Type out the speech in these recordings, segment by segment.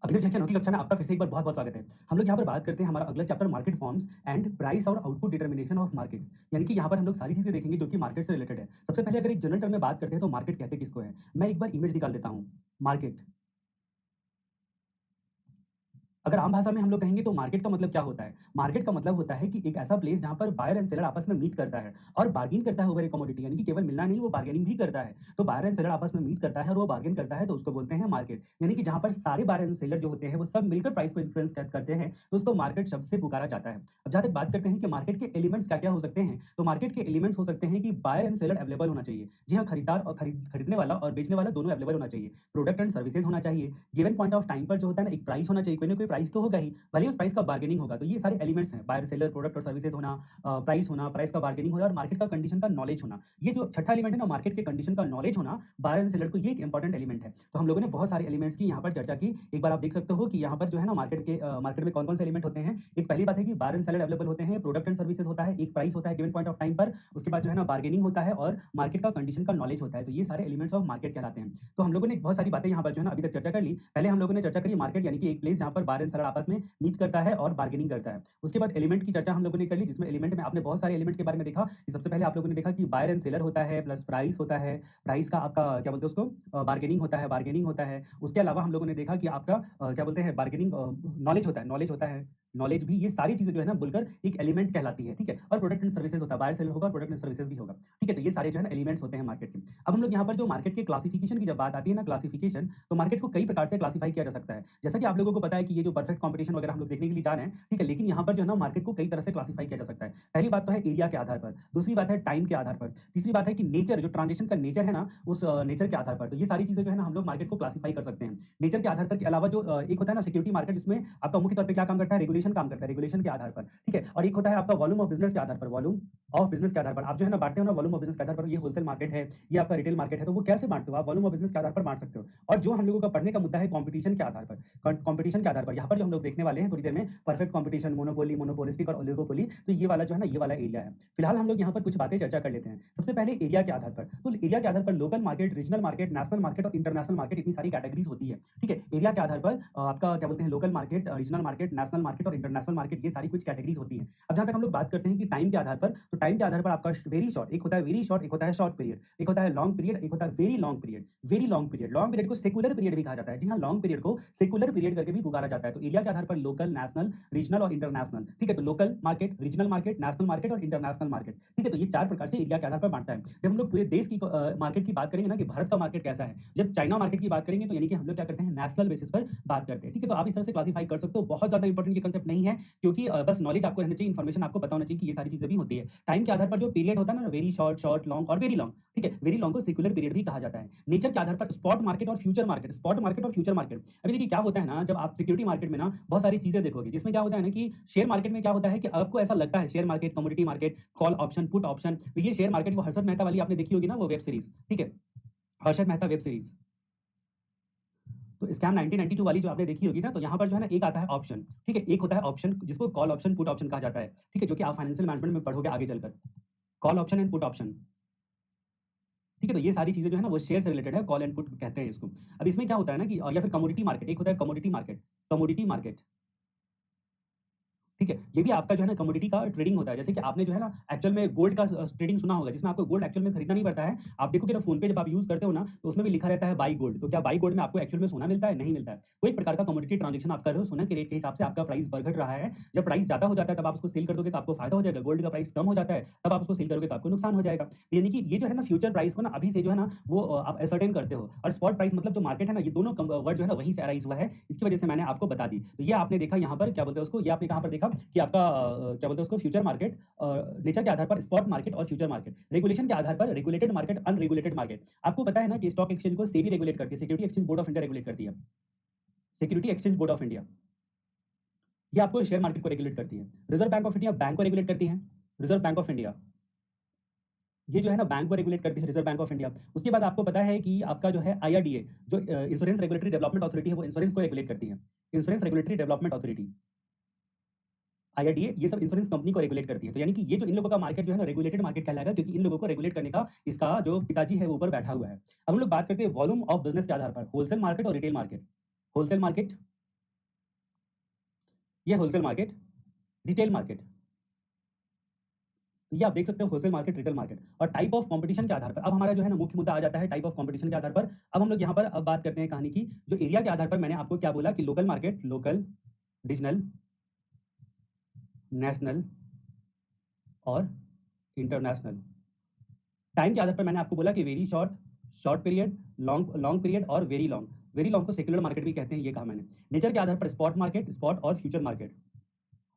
अगली कक्षा अनोखी कक्षा में आपका फिर से एक बार बहुत-बहुत स्वागत है। हम लोग यहाँ पर बात करते हैं हमारा अगला chapter market forms and price और आउटपुट डिटरमिनेशन ऑफ मार्केट्स। यानी कि यहाँ पर हम लोग सारी चीज़ें देखेंगे जो कि मार्केट से रिलेटेड है। सबसे पहले अगर एक जनरल टर्म में बात करते हैं तो मार्केट कहते किसको है? मैं एक बार इमेज निकाल देता हूँ। मार्केट अगर आम भाषा में हम लोग कहेंगे तो मार्केट का मतलब क्या होता है? मार्केट का मतलब होता है कि एक ऐसा प्लेस जहाँ पर बायर एंड सेलर आपस में मीट करता है और बार्गेन करता है ओवर ए कमोडिटी, यानी कि केवल मिलना नहीं, वो बार्गेनिंग भी करता है। तो बायर एंड सेलर आपस में मीट करता है और वो बार्गेन करता है, तो उसको बोलते हैं मार्केट। यानी कि जहाँ पर सारे बायर एंड सेलर जो होते हैं वो सब मिलकर प्राइस को इन्फ्लुएंस करते हैं, तो उसको मार्केट शब्द से पुकारा जाता है। अब जहाँ तक बात करते हैं कि मार्केट के एलिमेंट्स क्या-क्या हो सकते हैं, तो मार्केट के एलिमेंट्स हो सकते हैं कि बायर एंड सेलर अवेलेबल होना चाहिए। जी हाँ, खरीदार और खरीदने वाला और बेचने वाला दोनों अवेलेबल होना चाहिए। प्रोडक्ट एंड सर्विसेज होना चाहिए। गिवन पॉइंट ऑफ टाइम पर जो होता है ना, एक प्राइस होना चाहिए, कोई ना कोई प्राइस तो होगा ही, भले ही उस प्राइस का बार्गेनिंग होगा। तो ये सारे एलिमेंट्स हैं, बायर सेलर प्रोडक्ट और सर्विसेज होना, प्राइस होना, प्राइस का बार्गेनिंग होना और मार्केट का कंडीशन का नॉलेज होना। ये जो छठा एलिमेंट है ना, मार्केट के कंडीशन का नॉलेज होना, बायर एंड सेलर को ये एक इंपॉर्टेंट एलिमेंट है। तो हम लोगों ने बहुत सारे एलिमेंट्स की यहाँ पर चर्चा की। एक बार आप देख सकते हो कि यहाँ पर जो है ना मार्केट में कौन-कौन से एलिमेंट होते हैं। एक पहली बात है कि बायर एंड सेलर अवेलेबल होते हैं, प्रोडक्ट एंड सर्विसेज होता है, एक प्राइस होता है गिवन पॉइंट ऑफ टाइम पर, उसके बाद जो है ना बार्गेनिंग होता है और मार्केट का कंडीशन का नॉलेज होता है। तो ये सारे एलिमेंट्स ऑफ मार्केट कहलाते हैं। तो हम लोगों ने बहुत सारी बातें यहाँ पर जो है ना अभी तक चर्चा कर ली। पहले हम लोगों ने चर्चा करी मार्केट यानी कि एक प्लेस जहाँ पर बायर एंड सेलर आपस में मीट करता है और बार्गेनिंग करता है। उसके बाद एलिमेंट की चर्चा हम लोगों ने कर ली, जिसमें एलिमेंट में आपने बहुत सारे एलिमेंट के बारे में देखा कि सबसे पहले आप लोगों ने देखा कि बायर एंड सेलर होता है, प्लस प्राइस होता है, प्राइस का आपका क्या बोलते हैं उसको बार्गेनिंग होता है। उसके अलावा हम लोगों ने देखा कि आपका क्या बोलते हैं बार्गेनिंग नॉलेज होता है, नॉलेज भी, ये सारी चीज़ें जो है ना बोलकर एक एलिमेंट कहलाती है, ठीक है? और प्रोडक्ट एंड सर्विसेज होता है, बायर सेलर होगा, प्रोडक्ट एंड सर्विसेज भी होगा, ठीक है? तो ये सारे जो है ना एलिमेंट्स होते हैं मार्केट के। अब हम लोग यहाँ पर जो मार्केट के क्लासिफिकेशन की जब बात आती है ना, क्लासिफिकेशन, तो मार्केट को कई प्रकार से क्लासिफाई किया जा सकता है। जैसा कि आप लोगों को पता है कि ये जो परफेक्ट कॉम्पिटिशन वगैरह हम लोग देखने के लिए जा रहे हैं, ठीक है? लेकिन यहाँ पर जो है ना मार्केट को कई तरह से क्लासिफाई किया जा सकता है। पहली बात तो है एरिया के आधार पर, दूसरी बात है टाइम के आधार पर, तीसरी बात है कि नेचर, जो ट्रांजेक्शन का नेचर है ना, उस नेचर के आधार पर। तो ये सारी चीज़ें जो है ना हम लोग मार्केट को क्लासिफाई कर सकते हैं। नेचर के आधार पर के अलावा जो एक होता है ना सिक्योरिटी मार्केट, जिसमें आपका मुख्य तौर पे क्या काम करता है, रेगुलेशन काम करता है, रेगुलेशन के आधार पर, ठीक है? और एक होता है आपका वॉल्यूम ऑफ बिज़नेस के आधार पर, वॉल्यूम ऑफ बिज़नेस के आधार पर। आप जो है ना बाँटते हो ना वॉल्यूम ऑफ बिज़नेस के आधार पर, ये होलसेल मार्केट है, ये आपका रिटेल मार्केट है, तो वो कैसे बाँटते हो आप? वॉल्यूम ऑफ बिज़नेस के आधार पर बाँट सकते हो। और जो हम लोगों का पढ़ने का मुद्दा है कॉम्पिटिशन के आधार पर, कॉम्पिटिशन के आधार पर, यहाँ पर जो हम लोग देखने वाले हैं थोड़ी देर में, परफेक्ट कॉम्पिटिशन, मोनोपोली, मोनोपोलिस्टिक और ओलिगोपोली, तो ये वाला जो है ना, ये वाला एरिया है। फिलहाल हम लोग यहाँ पर कुछ बातें चर्चा कर लेते हैं। सबसे पहले एरिया के आधार पर, तो एरिया के आधार पर local market, regional market, national market और इंटरनेशनल मार्केट, इतनी सारी कैटेगरीज़ होती है, ठीक है? एरिया के आधार पर आपका क्या बोलते हैं local market, regional market, national market और इंटरनेशनल मार्केट, ये सारी कुछ कैटेगरीज़ होती हैं। अब जहाँ तक हम लोग बात करते हैं कि टाइम के आधार पर, तो टाइम के आधार पर आपका वेरी शॉर्ट, एक होता है वेरी शॉर्ट, एक होता है शॉर्ट पीरियड, एक होता है लॉन्ग पीरियड, एक होता है very long period, very long period. Long period को सेक्युलर पीरियड भी कहा जाता है। जी हाँ, लॉन्ग पीरियड को सेक्युलर पीरियड करके भी पुकारा जाता है। तो एरिया के आधार पर लोकल, नेशनल, रीजनल और इंटरनेशनल, ठीक है? तो local market, regional market, national market और इंटरनेशनल मार्केट, ठीक है? तो ये 4 प्रकार से एरिया के आधार पर बाँटता है। जब हम लोग पूरे देश की मार्केट की बात करेंगे ना कि भारत का मार्केट कैसा है, जब चाइना मार्केट की बात करेंगे तो यानी कि हम लोग क्या करते हैं, नेशनल बेसिस पर बात करते हैं, ठीक है? तो आप इस तरह से क्लासिफाई कर सकते हो। बहुत ज़्यादा इंपॉर्टेंट ये कांसेप्ट नहीं है, क्योंकि बस नॉलेज आपको रहना चाहिए, इन्फॉर्मेशन आपको पता होना चाहिए कि ये सारी चीज़ें भी होती है। टाइम के आधार पर जो पीरियड होता है ना, वेरी शॉर्ट, शॉर्ट, लॉन्ग और वेरी लॉन्ग, ठीक है? वेरी लॉन्ग को सेक्युलर पीरियड भी कहा जाता है। नेचर के आधार पर स्पॉट मार्केट और फ्यूचर मार्केट, स्पॉट मार्केट और फ्यूचर मार्केट। अभी देखिए क्या होता है ना, जब आप सिक्योरिटी मार्केट में ना बहुत सारी चीज़ें देखोगे, जिसमें क्या होता है ना कि शेयर मार्केट में क्या होता है कि आपको ऐसा लगता है share market, commodity market, call option, put option, तो ये शेयर मार्केट वो हर्षद मेहता वाली आपने देखी होगी ना वो वेब सीरीज़, ठीक है? Harshad Mehta web series. तो स्कैम 1992 वाली जो आपने देखी होगी ना, तो यहाँ पर जो है ना एक आता है ऑप्शन, ठीक है? एक होता है ऑप्शन जिसको कॉल ऑप्शन, पुट ऑप्शन कहा जाता है, ठीक है? जो कि आप फाइनेंशियल मैनेजमेंट में पढ़ोगे आगे चलकर। Call option and put option, ठीक है? तो ये सारी चीज़ें जो है ना वो शेयर से रिलेटेड है, कॉल एंड पुट कहते हैं इसको। अब इसमें क्या होता है ना कि या फिर कमोडिटी मार्केट, एक होता है कमोडिटी मार्केट, कमोडिटी मार्केट, ठीक है? ये भी आपका जो है ना कमोडिटी का ट्रेडिंग होता है। जैसे कि आपने जो है ना एक्चुअल में गोल्ड का ट्रेडिंग सुना होगा, जिसमें आपको गोल्ड एक्चुअल में खरीदना नहीं पड़ता है। आप देखोगे ना फ़ोन पे जब आप यूज़ करते हो ना, तो उसमें भी लिखा रहता है बाय गोल्ड। तो क्या बाय गोल्ड में आपको एक्चुअल में सोना मिलता है? नहीं मिलता है। कोई एक प्रकार का कमोडिटी ट्रांज़ैक्शन आप कर रहे हो, सोने के रेट के हिसाब से आपका प्राइस बढ़-घट रहा है। जब प्राइस ज़्यादा हो जाता है तब आप उसको सेल कर दोगे तो आपको फ़ायदा हो जाएगा। गोल्ड का प्राइस कम हो जाता है, तब आप उसको सेल करोगे तो आपको नुकसान हो जाएगा। तो यानी कि ये जो है ना फ्यूचर प्राइस को ना अभी से जो है ना वो आप एसर्टेन करते हो, और स्पॉट प्राइस मतलब जो मार्केट है ना, ये दोनों वर्ड जो है ना वहीं से अराइज़ हुआ है। इसकी वजह से मैंने आपको बता दी। तो ये आपने देखा यहाँ पर क्या बोलते हैं उसको, ये आपने कहाँ पर देखा कि आपका क्या बोलते हैं उसको, फ्यूचर मार्केट, नेचर के आधार पर स्पॉट मार्केट और फ्यूचर मार्केट, रेगुलेशन के आधार पर रेगुलेटेड मार्केट, अनरेगुलेटेड मार्केट। आपको पता है ना कि स्टॉक एक्सचेंज को सेबी रेगुलेट करती है, security exchange board of India regulate करती है। Security exchange board of India, ये आपको शेयर मार्केट को रेगुलेट करती है। Reserve bank of India bank को रेगुलेट करती है। रिजर्व बैंक ऑफ इंडिया, ये जो है ना बैंक को रेगुलेट करती है, रिजर्व बैंक ऑफ इंडिया। उसके बाद आपको पता है कि आपका जो है आईआरडीए, जो इंश्योरेंस रेगुलेटरी डेवलपमेंट अथॉरिटी है, वो इंश्योरेंस को रेगुलेट करती है। Insurance regulatory development authority, IRDA, ये सब इंश्योरेंस कंपनी को रेगुलेट करती है। तो यानी कि ये जो इन लोगों का मार्केट जो है ना रेगुलेटेड मार्केट कहलाएगा, क्योंकि इन लोगों को रेगुलेट करने का इसका जो पिताजी है वो ऊपर बैठा हुआ है। अब हम लोग बात करते हैं वॉल्यूम ऑफ बिजनेस के आधार पर, होलसेल मार्केट और रिटेल मार्केट। होलसेल मार्केट ये होलसेल मार्केट, रिटेल मार्केट। तो ये आप देख सकते हो होलसेल मार्केट, रिटेल मार्केट और टाइप ऑफ कंपटीशन के आधार पर अब हमारा जो है ना मुख्य मुद्दा आ जाता है टाइप ऑफ कंपटीशन के आधार पर। अब हम लोग यहाँ पर अब बात करते हैं कहानी की, जो एरिया के आधार पर मैंने आपको क्या बोला कि local market, local, regional, national और इंटरनेशनल। टाइम के आधार पर मैंने आपको बोला कि very short, short period, long long period और वेरी लॉन्ग। वेरी लॉन्ग को सेक्युलर मार्केट भी कहते हैं, ये कहा मैंने। नेचर के आधार पर स्पॉट मार्केट, स्पॉट और फ्यूचर मार्केट।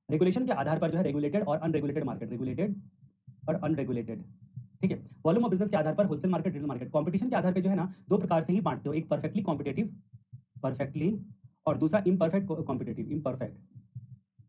रेगुलेशन के आधार पर जो है रेगुलेटेड और अनरेगुलेटेड मार्केट, रेगुलेटेड और अनरेगुलेटेड। ठीक है। वॉल्यूम ऑफ बिजनेस के आधार पर wholesale market, retail market. Competition के आधार पर जो है ना दो प्रकार से ही बांटते हो, एक परफेक्टली कॉम्पिटेटिव, परफेक्टली, और दूसरा इम्परफेक्ट कॉम्पिटेटिव, इम्परफेक्ट।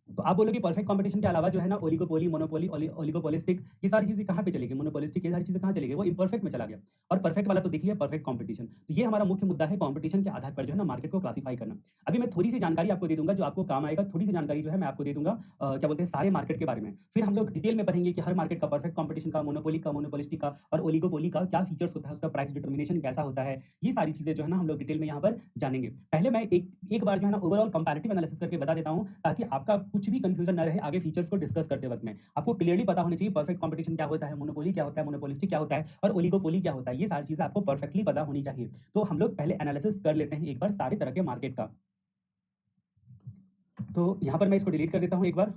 तो आप बोलोगे परफेक्ट कंपटीशन के अलावा जो है ना ओलिगोपोली, मोनोपोली, ओलिगोपोलिस्टिक, ये सारी चीजें कहाँ पे चलेगी? मोनोपोलिस्टिक, ये सारी चीजें कहाँ चलेगी? वो इम्परफेक्ट में चला गया। और परफेक्ट वाला तो देख लिया, परफेक्ट कंपटीशन। तो ये हमारा मुख्य मुद्दा है, कंपटीशन के आधार पर जो है ना मार्केट को क्लासिफाई करना। अभी मैं थोड़ी सी जानकारी आपको दे दूंगा जो आपको काम आएगा, थोड़ी सी जानकारी जो है मैं आपको दे दूंगा क्या बोलते हैं सारे मार्केट के बारे में। फिर हम लोग डिटेल में पढ़ेंगे कि हर मार्केट का, परफेक्ट कंपटीशन का, मोनोपोली का, मोनोपोलिस्टिक का और ओलिगोपोली का क्या फीचर्स होता है, उसका प्राइस डिटर्मिनेशन कैसा होता है। ये सारी चीजें जो है ना हम लोग डिटेल में यहाँ पर जानेंगे। पहले मैं एक बार जो है ना ओवरऑल कंपैरेटिव एनालिसिस करके बता देता हूँ, ताकि आपका कुछ भी कंफ्यूजन न रहे आगे फीचर्स को डिस्कस करते वक्त में। आपको क्लियरली पता होनी चाहिए परफेक्ट कंपटीशन क्या होता है, मोनोपोली क्या होता है, मोनोपोलिस्टिक क्या होता है और ओलिगोपोली क्या होता है। ये सारी चीजें आपको परफेक्टली पता होनी चाहिए। तो हम लोग पहले एनालिसिस कर लेते हैं एक बार सारे तरह के मार्केट का। तो यहां पर मैं इसको डिलीट कर देता हूं एक बार।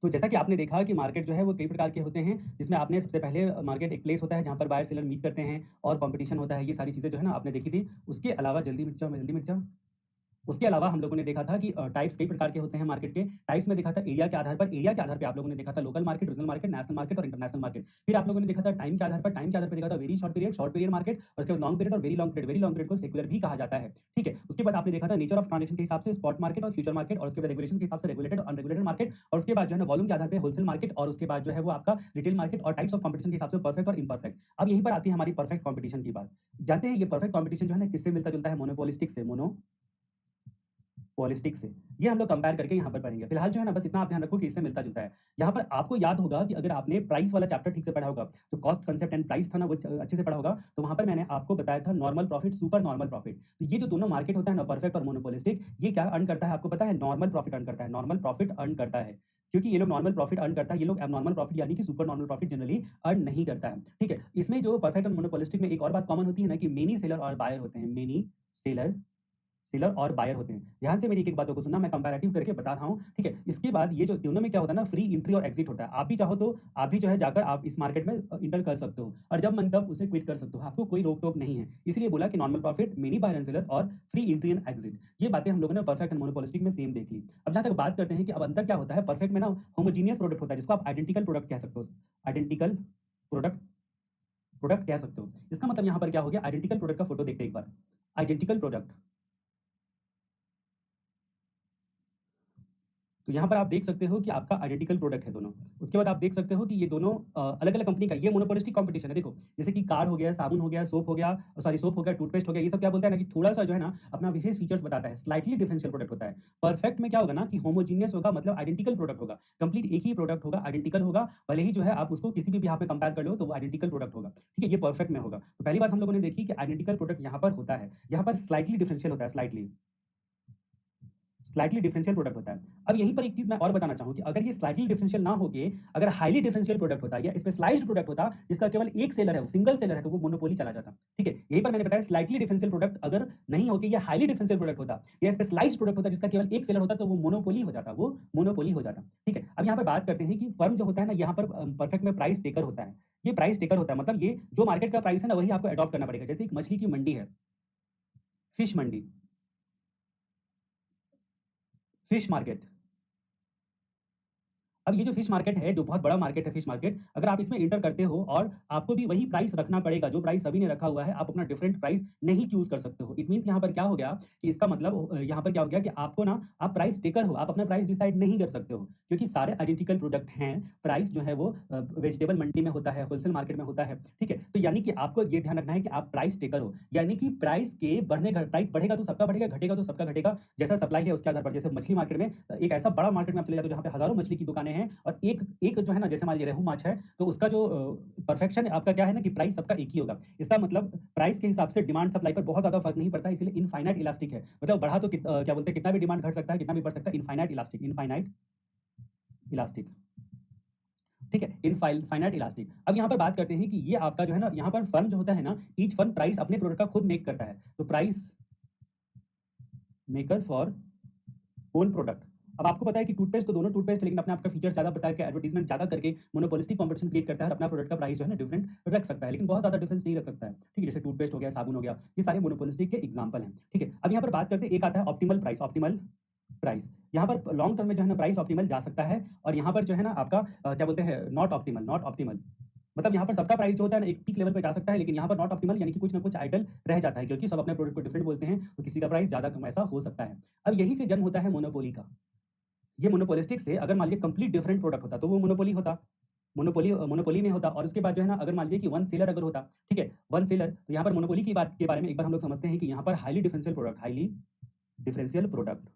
तो जैसा कि आपने देखा कि मार्केट जो है वो कई प्रकार के होते हैं, जिसमें आपने सबसे पहले मार्केट एक प्लेस होता है जहां पर बायर सेलर मीट करते हैं और कंपटीशन होता है। ये सारी चीजें जो है ना आपने देखी थी। उसके अलावा जल्दी मिर्चा, उसके अलावा हम लोगों ने देखा था कि टाइप्स कई प्रकार के होते हैं मार्केट के। टाइप्स में देखा था एरिया के आधार पर, एरिया के आधार पे आप लोगों ने देखा था local market, regional market, national market और इंटरनेशनल मार्केट। फिर आप लोगों ने देखा था टाइम के आधार पर, टाइम के आधार पर देखा था वेरी शॉर्ट पीरियड मार्केट, और उसके बाद लॉन्ग पीरियड और very long period. Very long period को सेक्युलर भी कहा जाता है। ठीक है। उसके बाद आपने देखा था नेचर ऑफ ट्रांजेक्शन के हिसाब से स्पॉट मार्केट और फ्यूचर मार्केट, और उसके बाद रेगुलेशन के हिसाब से रेगुलेटेड और अनरेगुलेटेड मार्केट, और उसके बाद जो है ना वॉल्यूम के आधार पर होलसेल मार्केट, और उसके बाद जो है वो आपका रिटेल मार्केट, और टाइप्स ऑफ कंपटीशन के हिसाब से परफेक्ट और इम्परफेक्ट। अब यहीं पर आती है हमारी परफेक्ट कंपटीशन की बात। जानते हैं ये परफेक्ट कंपटीशन जो है ना किससे मिलता जुलता है? मोनोपोलिस्टिक से, पॉलिस्टिक से। ये हम लोग कंपेयर करके यहाँ पर पढ़ेंगे। फिलहाल जो है ना बस इतना आप ध्यान रखो कि इससे मिलता जुलता है। यहाँ पर आपको याद होगा कि अगर आपने प्राइस वाला चैप्टर ठीक से पढ़ा होगा, तो कॉस्ट कंसेप्ट एंड प्राइस था ना वो अच्छे से पढ़ा होगा, तो वहाँ पर मैंने आपको बताया था normal profit, super normal profit. तो ये जो दोनों मार्केट होता है ना, परफेक्ट और मोनोपोलिस्टिक, ये क्या अर्न करता है आपको पता है? नॉर्मल प्रॉफिट अर्न करता है, नॉर्मल प्रॉफिट अर्न करता है। क्योंकि ये लोग नॉर्मल प्रॉफिट अर्न करता है, ये लोग एबनॉर्मल प्रॉफिट यानी कि super normal profit generally earn नहीं करता है। ठीक है। इसमें जो परफेक्ट और मोनोपोलिस्टिक में एक और बात कॉमन होती है ना कि मेनी सेलर और बायर होते हैं, मेनी सेलर, सेलर और बायर होते हैं। ध्यान से मेरी एक बातों को सुनना, मैं कंपैरेटिव करके बता रहा हूं। ठीक है। इसके बाद ये जो दोनों में क्या होता है ना, फ्री एंट्री और एग्जिट होता है। आप भी चाहो तो आप भी जो है जाकर आप इस मार्केट में इंटर कर सकते हो, और जब मन तब उसे क्विट कर सकते हो, आपको कोई रोक टोक नहीं है। इसलिए बोला कि normal profit, many buyer and seller और फ्री एंट्री एंड एग्जिट। ये बातें हम लोगों ने परफेक्ट एंड मोनोपोलिस्टिक में सेम देख ली। अब जहां तक बात करते हैं कि अब अंतर क्या होता है, परफेक्ट में ना होमोजीनियस प्रोडक्ट होता है, जिसको आप आइडेंटिकल प्रोडक्ट कह सकते हो, आइडेंटिकल प्रोडक्ट, प्रोडक्ट कह सकते हो। इसका मतलब यहाँ पर क्या हो गया, आइडेंटिकल प्रोडक्ट का फोटो देखते हैं एक बार। आइडेंटिकल प्रोडक्ट, तो यहाँ पर आप देख सकते हो कि आपका आइडेंटिकल प्रोडक्ट है दोनों। उसके बाद आप देख सकते हो कि ये दोनों अलग अलग कंपनी का, ये मोनोपोलिस्टिक कंपटीशन है। देखो जैसे कि कार हो गया, साबुन हो गया, सोप हो गया, सॉरी सोप हो गया, टूथपेस्ट हो गया, ये सब क्या बोलता है ना कि थोड़ा सा जो है ना अपना विशेष फीचर्स बताता है, स्लाइटली डिफरेंशियल प्रोडक्ट होता है। परफेक्ट में क्या होगा ना कि होमोजीनियस होगा, मतलब आइडेंटिकल प्रोडक्ट होगा, कंप्लीट एक ही प्रोडक्ट होगा, आइडेंटिकल होगा, भले ही जो है आप उसको किसी भी यहाँ पे कंपेयर कर लो तो वो आइडेंटिकल प्रोडक्ट होगा। ठीक है। ये परफेक्ट में होगा। तो पहली बात हम लोगों ने देखी कि आइडेंटिकल प्रोडक्ट यहाँ पर होता है, यहाँ पर स्लाइटली डिफरेंशियल होता है, स्लाइटली डिफरेंशियल प्रोडक्ट होता है। अब यहीं पर एक चीज मैं और बताना चाहूँ कि अगर ये स्लाइटली डिफरेंशियल ना होके अगर हाईली डिफरेंशियल प्रोडक्ट होता या स्पेशलाइज्ड प्रोडक्ट होता जिसका केवल एक सेलर है, सिंगल सेलर है, तो वो मोनोपोली चला जाता। ठीक है। यहीं पर मैंने बताया स्लाइटली डिफरेंशियल प्रोडक्ट अगर नहीं होके या हाईली डिफरेंशियल प्रोडक्ट होता या स्पेशलाइज्ड प्रोडक्ट होता जिसका केवल एक सेलर होता, तो वो मोनोपोली हो जाता, वो मोनोपोली हो जाता। ठीक है। अब यहाँ पर बात करते हैं कि फर्म जो होता है ना, यहाँ पर परफेक्ट में प्राइस टेकर होता है। ये प्राइस टेकर होता है, मतलब ये जो मार्केट का प्राइस है ना वही आपको अडॉप्ट करना पड़ेगा। जैसे एक मछली की मंडी है, फिश मंडी, फिश मार्केट। अब ये जो फिश मार्केट है, जो बहुत बड़ा मार्केट है फिश मार्केट, अगर आप इसमें एंटर करते हो और आपको भी वही प्राइस रखना पड़ेगा जो प्राइस सभी ने रखा हुआ है, आप अपना डिफरेंट प्राइस नहीं चूज कर सकते हो। इट मीन्स यहाँ पर क्या हो गया कि इसका मतलब यहाँ पर क्या हो गया कि आपको ना, आप प्राइस टेकर हो, आप अपना प्राइस डिसाइड नहीं कर सकते हो, क्योंकि सारे आइडेंटिकल प्रोडक्ट हैं। प्राइस जो है वो वेजिटेबल मंडी में होता है, होलसेल मार्केट में होता है। ठीक है। तो यानी कि आपको ये ध्यान रखना है कि आप प्राइस टेकर हो, यानी कि प्राइस के बढ़ने का, प्राइस बढ़ेगा तो सबका बढ़ेगा, घटेगा तो सबका घटेगा, जैसा सप्लाई है उसके आधार पर। जैसे मछली मार्केट में एक ऐसा बड़ा मार्केट में आप चले जाते हो जहाँ पे हजारों मछली की दुकानें हैं, हैं और एक एक जो है ना, जैसे मान लीजिए रेहू माछ है, तो उसका जो परफेक्शन आपका क्या है ना कि प्राइस सबका एक ही होगा। इसका मतलब प्राइस के हिसाब से डिमांड सप्लाई पर बहुत ज़्यादा फ़र्क नहीं पड़ता है, इसलिए इनफाइनाइट इलास्टिक है। मतलब बढ़ा तो क्या बोलते हैं, कितना भी डिमांड घट सकता है, कितना भी बढ़ सकता है, इनफाइनाइट इलास्टिक, इनफाइनाइट इलास्टिक। ठीक है, फाइनाइट इलास्टिक। अब यहाँ पर बात करते हैं कि ये आपका जो है ना, यहाँ पर फर्म जो होता है ना, ईच फर्म प्राइस अपने प्रोडक्ट का खुद मेक करता है। तो price maker for own product. अब आपको पता है कि टूथपेस्ट तो दोनों टूथपेस्ट, लेकिन अपने आपका फीचर ज़्यादा बता के एडवर्टाइजमेंट ज़्यादा करके मोनोपोलिस्टिक कंपटीशन क्रिएट करता है और अपना प्रोडक्ट का प्राइस जो है ना डिफरेंट रख सकता है, लेकिन बहुत ज़्यादा डिफरेंस नहीं रख सकता है। ठीक है, जैसे टूथपेस्ट हो गया, साबुन हो गया, ये सारे मोनोपोलिस्टिक के एग्जाम्पल हैं। ठीक है, अब यहाँ पर बात करते हैं, एक आता है ऑप्टिमल प्राइस, ऑप्टिमल प्राइस। यहाँ पर लॉन्ग टर्म में जो है ना प्राइस ऑप्टिमल जा सकता है, और यहाँ पर जो है ना आपका क्या बोलते हैं, नॉट ऑप्टिमल, नॉट ऑप्टिमल। मतलब यहाँ पर सबका प्राइस जो होता है ना एक पीक लेवल पे जा सकता है, लेकिन यहाँ पर नॉट ऑप्टिमल यानी कि कुछ ना कुछ आइडल रह जाता है, क्योंकि सब अपने प्रोडक्ट को डिफरेंट बोलते हैं, तो किसी का प्राइस ज़्यादा कम ऐसा हो सकता है। अब यहीं से जन्म होता है मोनोपोली का। ये मोनोपोलिस्टिक से अगर मान लीजिए कंप्लीट डिफरेंट प्रोडक्ट होता तो वो मोनोपोली होता, मोनोपोली में होता। और उसके बाद जो है ना, अगर मान लीजिए कि वन सेलर अगर होता, ठीक है, वन सेलर, तो यहाँ पर मोनोपोली की बात के बारे में एक बार हम लोग समझते हैं कि यहाँ पर highly differential product, highly differential product.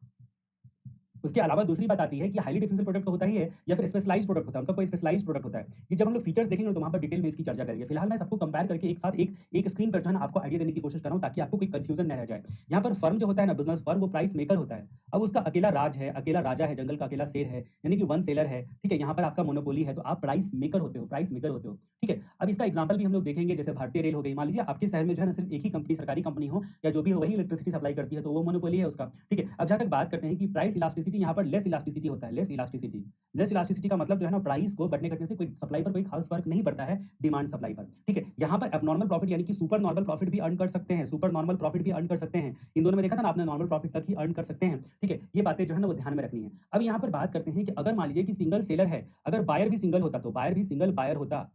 उसके अलावा दूसरी बात आती है कि हाईली डिफरेंशियल प्रोडक्ट तो होता ही है, या फिर स्पेशलाइज्ड प्रोडक्ट होता है, उनका कोई स्पेशलाइज्ड प्रोडक्ट होता है। ये जब हम लोग फीचर्स देखेंगे तो वहाँ पर डिटेल में इसकी चर्चा करेंगे। फिलहाल मैं सबको कंपेयर करके एक साथ एक स्क्रीन पर जो है ना आपको आइडिया देने की कोशिश कर रहा हूँ, ताकि आपको कोई कंफ्यूजन न रह जाए। यहाँ पर फर्म जो होता है ना, बिजनेस फर्म, वो प्राइस मेकर होता है। अब उसका अकेला राज है, अकेला राजा है, जंगल का अकेला शेर है, यानी कि वन सेलर है। ठीक है, यहाँ पर आपका मोनोपोली है, तो आप प्राइस मेकर होते हो, प्राइस मेकर होते हो। ठीक है, अब इसका एग्जाम्पल भी हम लोग देखेंगे, जैसे भारतीय रेल हो गई। मान लीजिए आपके शहर में जो है ना सिर्फ एक ही कंपनी, सरकारी कंपनी हो या जो भी हो, वही इलेक्ट्रिसिटी सप्लाई करती है, तो वो मोनोपोली है उसका। ठीक है, अब जहाँ तक बात करते हैं कि प्राइस इलास्टिसिटी, यहाँ पर लेस इलास्टिसिटी होता है, लेस इलास्टिसिटी। लेस इलास्टिसिटी का मतलब जो है ना, प्राइस को बढ़ने घटने से कोई सप्लाई पर कोई खास फर्क नहीं पड़ता है, डिमांड सप्लाई पर। ठीक है, यहाँ पर एबनॉर्मल प्रॉफिट यानी कि सुपर नॉर्मल प्रॉफिट भी अर्न कर सकते हैं, सुपर नॉर्मल प्रॉफिट भी अर्न कर सकते हैं। इन दोनों में देखा था ना आपने, नॉर्मल प्रॉफिट तक ही अर्न कर सकते हैं। ठीक है, ये बातें जो है ना वो ध्यान में रखनी है। अब यहाँ पर बात करते हैं कि अगर मान लीजिए कि सिंगल सेलर है, अगर बायर भी सिंगल होता, तो बायर भी सिंगल बायर होता।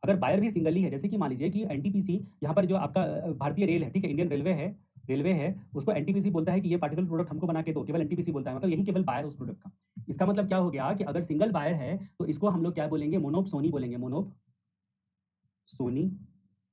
अगर बायर भी सिंगल ही है, जैसे कि मान लीजिए कि एनटीपीसी, यहाँ पर जो आपका भारतीय रेल है, ठीक है, इंडियन रेलवे है, उसको एनटीपीसी बोलता है कि ये पार्टिकुलर प्रोडक्ट हमको बना के दो, केवल एनटीपीसी बोलता है, मतलब यही केवल बायर उस प्रोडक्ट का। इसका मतलब क्या हो गया कि अगर सिंगल बायर है तो इसको हम लोग क्या बोलेंगे, मोनोप सोनी बोलेंगे, मोनोप सोनी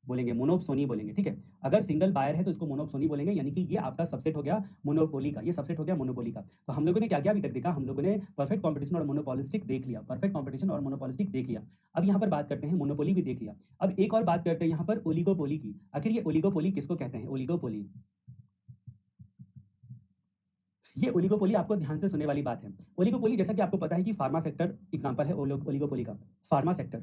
बोलेंगे, मोनोप सोनी बोलेंगे। ठीक है, अगर सिंगल बायर है तो इसको मोनोप सोनी बोलेंगे, यानी कि ये आपका सबसेट हो गया मोनोपोली का, ये सबसेट हो गया मोनोपोली का। तो हम लोगों ने क्या क्या अभी तक देखा, हम लोगों ने परफेक्ट कंपटीशन और मोनोपोलिस्टिक देख लिया, परफेक्ट कंपटीशन और मोनोपोलिस्टिक देख लिया। अब यहाँ पर बात करते हैं मोनोपोली भी देख लिया। अब एक और बात करते हैं यहाँ पर ओलिगोपोली की। आखिर ये ओलिगोपोली किसको कहते हैं, ओलिगोपोली। ये ओलिगोपोली आपको ध्यान से सुनने वाली बात है। ओलिगोपोली, जैसा कि आपको पता है कि फार्मा सेक्टर एग्जांपल है ओलिगोपोली का, फार्मा सेक्टर।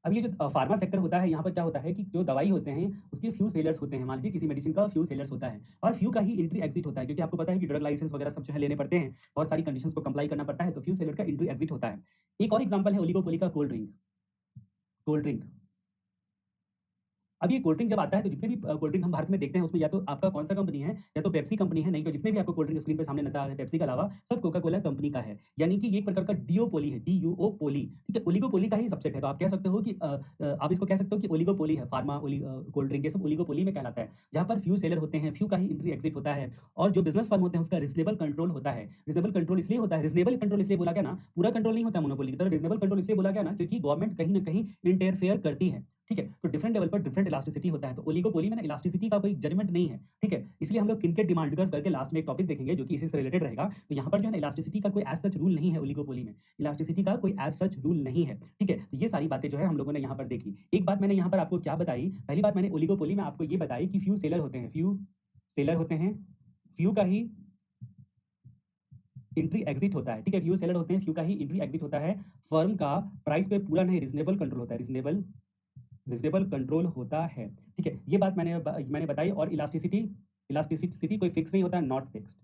अब ये जो फार्मा सेक्टर होता है, यहाँ पर क्या होता है कि जो दवाई होते हैं उसके फ्यू सेलर्स होते हैं। मान लीजिए किसी मेडिसिन का फ्यू सेलर्स होता है, और फ्यू का ही एंट्री एग्जिट होता है, क्योंकि आपको पता है कि ड्रग लाइसेंस वगैरह सब जो है लेने पड़ते हैं, बहुत सारी कंडीशंस को कंप्लाई करना पड़ता है, तो फ्यू सेलर का एंट्री एग्जिट होता है। एक और एग्जाम्पल है ओलिगोपोली का, कोल्ड ड्रिंक। कोल्ड ड्रिंक, अब ये कोल्ड ड्रिंक जब आता है तो जितने भी कोल्ड ड्रिंक हम भारत में देखते हैं उसमें या तो आपका कौन सा कंपनी है, या तो पेप्सी कंपनी है, नहीं तो जितने भी आपको कोल्ड ड्रिंक स्क्रीन पे सामने नजर आ रहे हैं पेप्सी के अलावा सब कोका कोला कंपनी का है। यानी कि ये एक प्रकार का डीओपोली है, डीयूओ पोली। ठीक है, ओलिगोपोली का ही सबसेट है। तो आप कह सकते हो कि आप इसको कह सकते हो कि ओलिगोपोली है, फार्मा कोल्ड ड्रिंक, ये सब ओलिगोपोली में कहलाता है, जहाँ पर फ्यू सेलर होते हैं, फ्यू का ही एंट्री एग्जिट होता है, और जो बिजनेस फर्म होते हैं उसका रिजनेबल कंट्रोल होता है। रिजनेबल कंट्रोल इसलिए होता है, रिजनेबल कंट्रोल इसलिए बोला गया ना, पूरा कंट्रोल नहीं होता मोनोपोली की तरह, रिजनेबल कंट्रोल इसलिए बोला गया ना क्योंकि गवर्नमेंट कहीं ना कहीं इंटरफेयर करती है। ठीक है, तो डिफरेंट लेवल पर डिफरेंट इलास्टिसिटी होता है। तो ओलिगोपोली में ना इलास्टिसिटी का कोई जजमेंट नहीं है। ठीक है, इसलिए हम लोग किनके डिमांड कर्व करके लास्ट में एक टॉपिक देखेंगे जो कि इसी से रिलेटेड रहेगा। तो यहाँ पर जो है ना इलास्टिसिटी का कोई एज सच रूल नहीं है, ओलिगोपोली में इलास्टिसिटी का कोई एज सच रूल नहीं है। ठीक है, तो ये सारी बातें जो है हम लोगों ने यहाँ पर देखी। एक बात मैंने यहाँ पर आपको क्या बताई, पहली बात मैंने ओलिगोपोली में आपको ये बताई कि फ्यू सेलर होते हैं, फ्यू सेलर होते हैं, फ्यू का ही एंट्री एग्जिट होता है। ठीक है, फ्यू सेलर होते हैं, फ्यू का ही एंट्री एग्जिट होता है। फर्म का प्राइस पे पूरा नहीं, रिजनेबल कंट्रोल होता है, रिजनेबल कंट्रोल होता है। ठीक है, ये बात मैंने बताई। और इलास्टिसिटी, इलास्टिसिटी कोई फिक्स नहीं होता है, नॉट फिक्स्ड।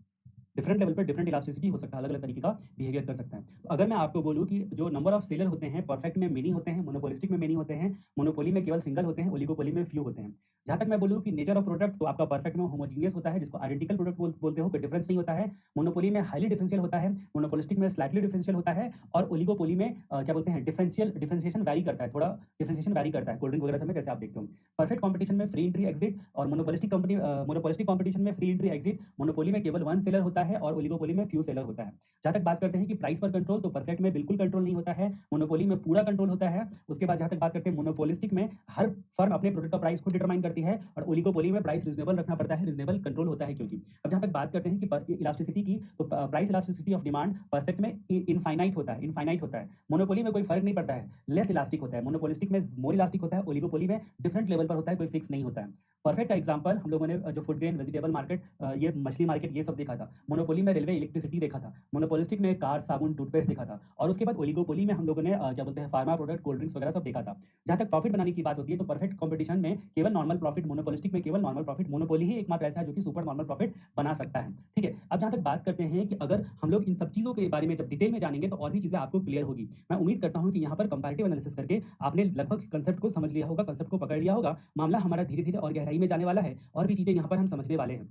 डिफरेंट लेवल पर डिफरेंट इलास्टिसिटी हो सकता है, अलग अलग तरीके का बिहेवियर कर सकता है। तो अगर मैं आपको बोलूँ कि जो नंबर ऑफ सेलर होते हैं परफेक्ट में मेनी होते हैं, मोनोपोलिस्टिक में मेनी होते हैं, मोनोपोली में केवल सिंगल होते हैं, ओलिगोपोली में फ्यू होते हैं। जहाँ तक मैं बोलूँ कि नेचर ऑफ प्रोडक्ट, तो आपका परफेक्ट में होमोजीनियस होता है, जिसको आइडेंटिकल प्रोडक्ट बोलते हो, कोई डिफरेंस नहीं होता है। मोनोपोली में हाईली डिफरेंशियल होता है, मोनोपोलिस्टिक में स्लाइटली डिफरेंशियल होता है, और ओलिगोपोली में क्या बोलते हैं, डिफरेंशिएशन वैरी करता है, थोड़ा डिफरेंशिएशन वैरी करता है। कोल्ड ड्रिंक वगैरह में कैसे आप देखते हो, परफेक्ट कॉम्पिटिशन में फ्री एंट्री एग्जिट, और मोनोपोलिस्टिक कॉम्पिटिशन में फ्री एंट्री एग्जिट। मोनोपोली में केवल वन सेलर होता है और ओलिगोपोली में फ्यू सेलर होता है। जहाँ तक बात करते हैं कि प्राइस पर कंट्रोल, तो परफेक्ट में बिल्कुल कंट्रोल नहीं होता है, मोनोपोली में पूरा कंट्रोल होता है। उसके बाद जहाँ तक बात करते हैं मोनोपोलिस्टिक में, हर फर्म अपने प्रोडक्ट का प्राइस खुद डिटरमाइन करती है और ओलिगोपोली में प्राइस रीज़नेबल रखना पड़ता है, रीज़नेबल कंट्रोल होता है क्योंकि। अब जहाँ तक बात करते हैं कि प इलास्टिसिटी की, तो price elasticity of demand perfect में इनफाइनाइट होता है। मोनोपोली में कोई फ़र्क नहीं पड़ता है, लेस इलास्टिक होता है। मोनोपोलिस्टिक में मोर इलास्टिक होता है, ओलिगोपोली में डिफरेंट लेवल पर होता है, कोई फिक्स नहीं होता है। परफेक्ट का एग्ज़ाम्पल हम लोगों ने जो फूड ग्रेन, वेजिटेबल मार्केट, ये मछली मार्केट, ये सब देखा था। मोनोपोली में रेलवे, इलेक्ट्रिसिटी देखा था। मोनोपोलिस्टिक में कार, साबुन, टूथपेस्ट देखा था और उसके बाद ओलिगोपोली में हम लोगों ने क्या बोलते हैं, फार्मा प्रोडक्ट, कोल्ड ड्रिंक्स वगैरह सब देखा था। जहाँ तक प्रॉफिट बनाने की बात होती है, तो परफेक्ट कॉम्पिटिशन में केवल नॉर्मल प्रॉफिट, मोनोपोलिस्टिक में केवल नॉर्मल प्रॉफिट, मोनोपोली ही एकमात्र ऐसा है जो कि सुपर नॉर्मल प्रॉफिट बना सकता है। ठीक है? अब जहाँ तक बात करते हैं कि अगर हम लोग इन सब चीज़ों के बारे में जब डिटेल में जानेंगे तो और भी चीज़ें आपको क्लियर होगी। मैं उम्मीद करता हूँ कि यहाँ पर कंपैरेटिव एनालिसिस करके आपने लगभग कांसेप्ट को समझ लिया होगा, कांसेप्ट को पकड़ लिया होगा। मामला हमारा धीरे-धीरे और गहराई में जाने वाला है और भी चीज़ें यहाँ पर हम समझने वाले हैं।